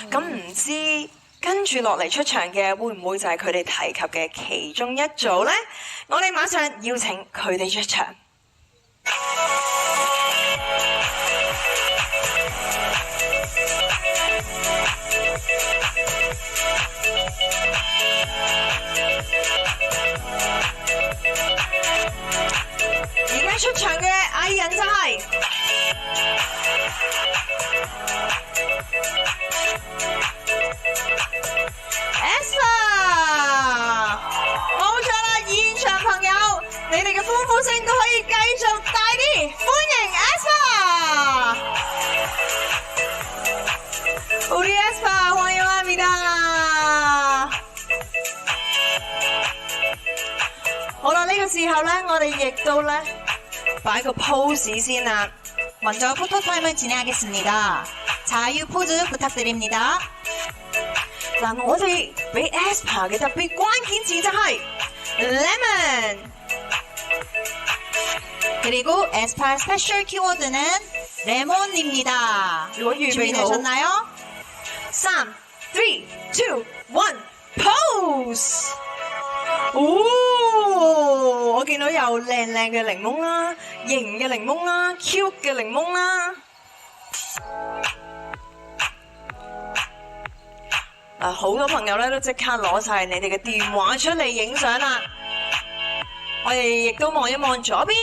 咁唔知跟住落嚟出場嘅會唔會就係佢哋提及嘅其中一組呢？我哋馬上邀請佢哋出場。而家出場嘅藝人就係aespa， 冇錯啦！現場朋友，你哋嘅歡呼聲都可以繼續大啲，歡迎 aespa！ 우리 aespa 환영합니다！ 好啦，呢個時候咧，我哋亦都咧擺個 pose 先啦。 먼저 포토타임을 진행하겠습니다. 자유 포즈 부탁드립니다. 嗱，我哋俾 aespa 嘅特別關鍵詞就係 lemon， 그리고 에스파 스페셜 키워드는 레몬입니다. 如果預備好 준비되셨나요? 3, 3, 2, 1, pose！ 我見到有靚靚嘅檸檬啦，型嘅檸檬啦 ，cute 嘅檸檬啦。好多朋友咧都即刻攞晒你哋嘅電話出嚟影相啦。我哋亦都望一望左邊。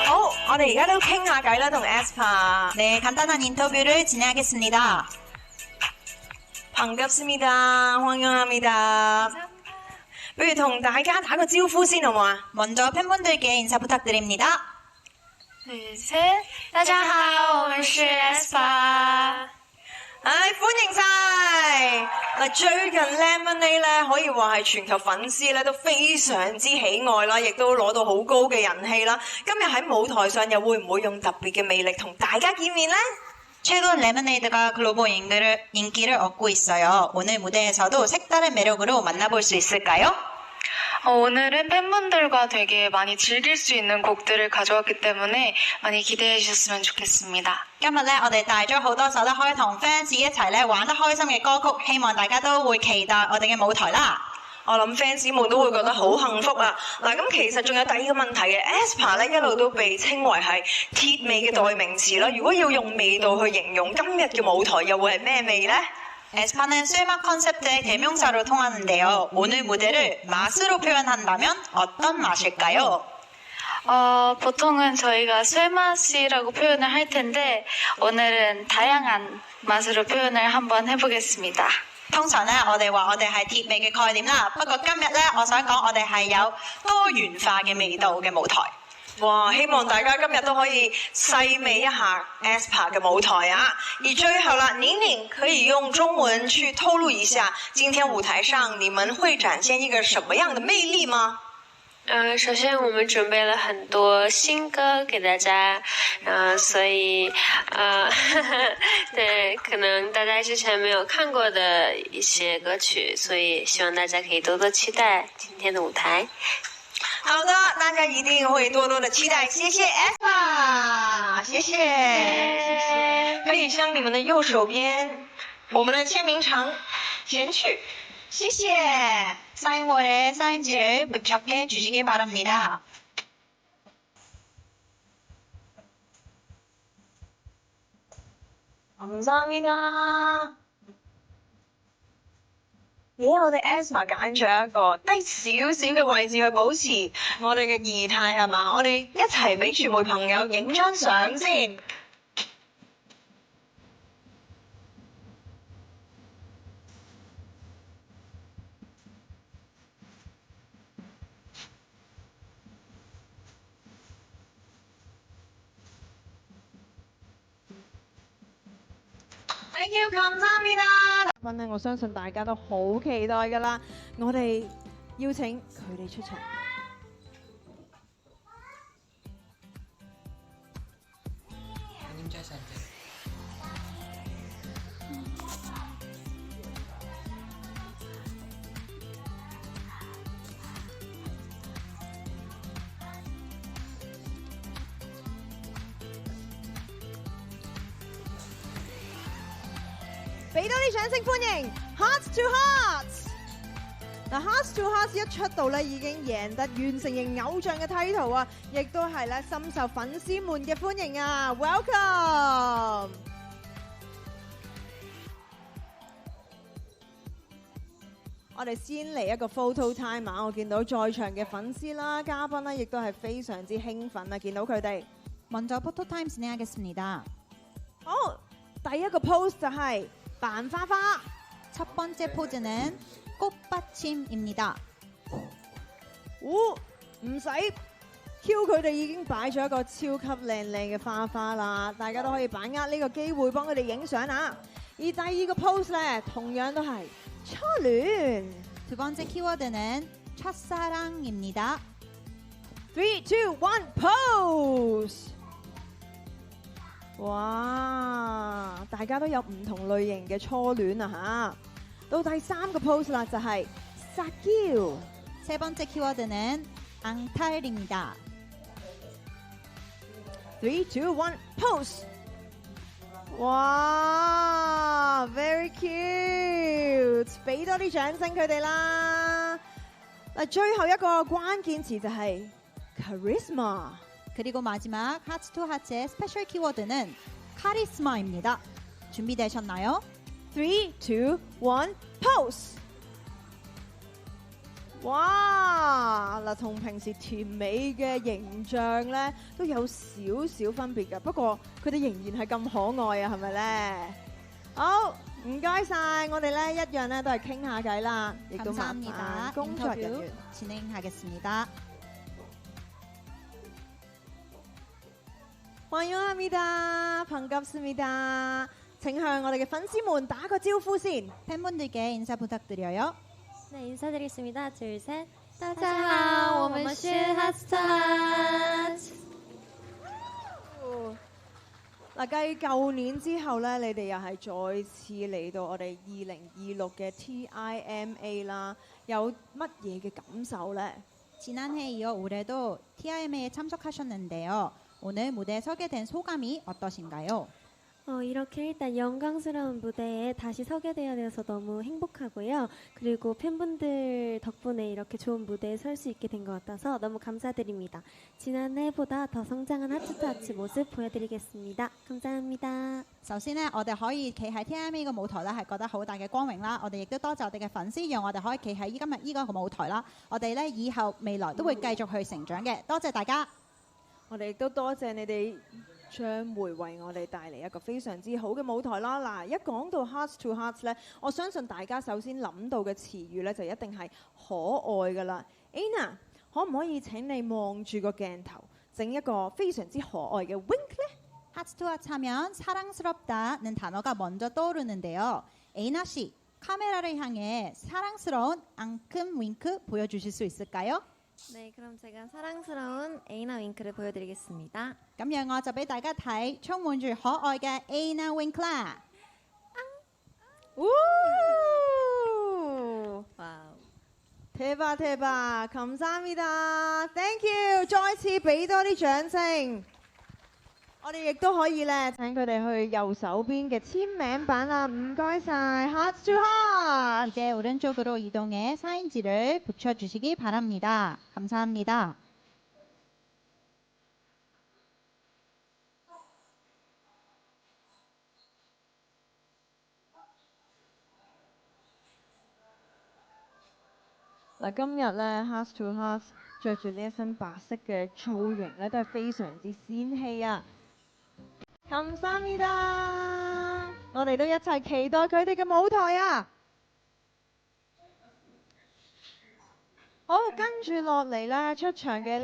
好，我哋而家都傾下偈啦，同 aespa。 네, 간단한 인터뷰를 진행하겠습니다. 반갑습니다. 환영합니다. 不如同大家打個招呼先好嘛？ 먼저 팬분들께 인사 부탁드립니다. 2, 3, 大家好，我們是 aespa。 歡迎晒！嗱，最近 Lemonade 咧可以話係全球粉絲咧都非常之喜愛啦，亦都攞到好高嘅人氣啦。今日喺舞台上又會唔會用特別嘅魅力同大家見面呢？ 최근 레모네이드가 글로벌 인기를 얻고 있어요. 오늘 무대에서도 색다른 매력으로 만나볼 수 있을까요? 오늘은 팬분들과 되게 많이 즐길 수 있는 곡들을 가져왔기 때문에 많이 기대해 주셨으면 좋겠습니다. 今日咧，我哋帶咗好多首咧可以同 fans 一齊咧玩得開心嘅歌曲，希望大家都會期待我哋嘅舞台啦。我諗 fans 們都會覺得好幸福啊！嗱，咁其實仲有第二個問題嘅 aespa 咧一路都被稱為係鐵味嘅代名詞啦。如果要用味道去形容今日嘅舞台，又會係咩味呢？ 에스파는 술맛 컨셉트의 대명사로 통하는데요. 오늘 무대를 맛으로 표현한다면 어떤 맛일까요? 보통은 저희가 술맛이라고 표현을 할 텐데 오늘은 다양한 맛으로 표현을 한번 해보겠습니다. 通常咧，我哋話我哋係鐵味嘅概念啦。不過今日咧，我想講我哋係有多元化嘅味道嘅舞台。哇！希望大家今日都可以細味一下 aespa 嘅舞台啊！而最後啦，寧寧可以用中文去透露一下，今天舞台上你們會展現一個什麼樣的魅力嗎？首先我們準備了很多新歌給大家，所以對，可能大家之前沒有看過的一些歌曲，所以希望大家可以多多期待今天的舞台。好的，大家一定會多多的期待。謝謝 aespa， 謝謝。可以向你們的右手邊，我們的簽名場前去。謝謝。 사인볼에 사인지를 부착해 주시기 바랍니다. 감사합니다. 我哋 aespa 揀咗一個低少少嘅位置去保持我哋嘅儀態係嘛？我哋一齊俾傳媒朋友影張相先。Thank you，감사합니다。分咧，我相信大家都好期待㗎啦。我哋邀請佢哋出場。俾多啲掌聲歡迎 Hearts to Hearts。嗱，Hearts to Hearts 一出道咧，已經贏得完成型偶像嘅 title 啊，亦都係咧深受粉絲們嘅歡迎啊 ！Welcome！我哋先嚟一個 photo time 啊！我見到在場嘅粉絲啦、嘉賓啦，亦都係非常之興奮啊！見到佢哋。 먼저 포토타임 진행하겠습니다. 好，第一個 pose 就係扮花花。 첫 번째 포즈는 꽃받침입니다. 唔使 Q 佢哋已經擺咗一個超級靚靚嘅花花啦，大家都可以把握呢個機會幫佢哋影相啊！而第二個 pose 咧，同樣都係初戀。 두 번째 키워드는 첫사랑입니다. 3, 2, 1, pose！ 哇！大家都有唔同類型嘅初戀啊嚇！到第三個 pose 啦，就係撒嬌。 세 번째 키워드는 앙탈입니다. 3, 2, 1, pose！ 哇 ，very cute！ 俾多啲掌聲佢哋啦！嗱，最後一個關鍵詞就係 charisma。 그리고 마지막 하츠 투 하츠의 스페셜 키워드는 카리스마입니다. 준비되셨나요? 3, 2, 1, pose！ 哇！嗱，同平時甜美嘅形象咧都有少少分別㗎，不過佢哋仍然係咁可愛啊，係咪咧？好，唔該晒，我哋咧一樣咧都係傾下偈啦，亦都麻煩 감사합니다. 工作人 인터뷰 員。 진행하겠습니다. 환영합니다. 반갑습니다. 請向我哋嘅粉絲們打個招呼先。 팬분들께 인사 부탁드려요. 네, 인사드리겠습니다. 둘, 셋. 大家好，我们是 Hearts to Hearts。 嗱，繼舊年之後咧，你哋又係再次嚟到我哋2026嘅 TIMA啦，有乜嘢嘅感受呢？ 지난해 이어 올해도 TIMA에 참석하셨는데요. 오늘 무대에 서게 된 소감이 어떠신가요? 이렇게 일단 영광스러운 무대에 다시 서게 되어서 너무 행복하고요. 그리고 팬분들 덕분에 이렇게 좋은 무대에 설 수 있게 된 것 같아서 너무 감사드립니다. 지난해보다 더 성장한 하츠투하츠 모습 보여드리겠습니다. 감사합니다. 首先呢，我哋可以企喺 TIMA 個舞台咧，係覺得好大嘅光榮啦。我哋亦都多謝我哋嘅粉絲，讓我哋可以企喺今日呢個舞台啦。我哋咧以後未來都會繼續去成長嘅。多謝大家。我哋亦都多謝你哋將會為我哋帶嚟一個非常之好嘅舞台啦！嗱，一講到 Hearts to Hearts 咧，我相信大家首先諗到嘅詞語咧就一定係可愛噶啦。Anna， 可唔可以請你望住個鏡頭，整一個非常之可愛嘅 wink 咧？ 하츠 투 하츠 하면 사랑스럽다는 단어가 먼저 떠오르는데요. 에이나 씨, 카메라를 향해 사랑스러운 앙큼 윙크 보여주실 수 있을까요? 네, 그럼 제가 사랑스러운 에이나 윙크를 보여드리겠습니다. 咁樣我就俾大家睇充滿住可愛嘅 Anna Wink 啦。 와우. 대박 대박 감사합니다 Thank you 再次俾多啲掌聲我哋亦都可以咧請佢哋去右手邊嘅簽名版啦唔該晒 Hearts to Hearts 이제 오른쪽으로 이동해 사인지를 붙여주시기 바랍니다. 감사합니다.嗱，今日咧 Hearts to Hearts 着住呢一身白色嘅造型咧，都係非常之仙氣啊！감사합니다我哋都一齊期待佢哋嘅舞台啊！好，跟住落嚟咧出場嘅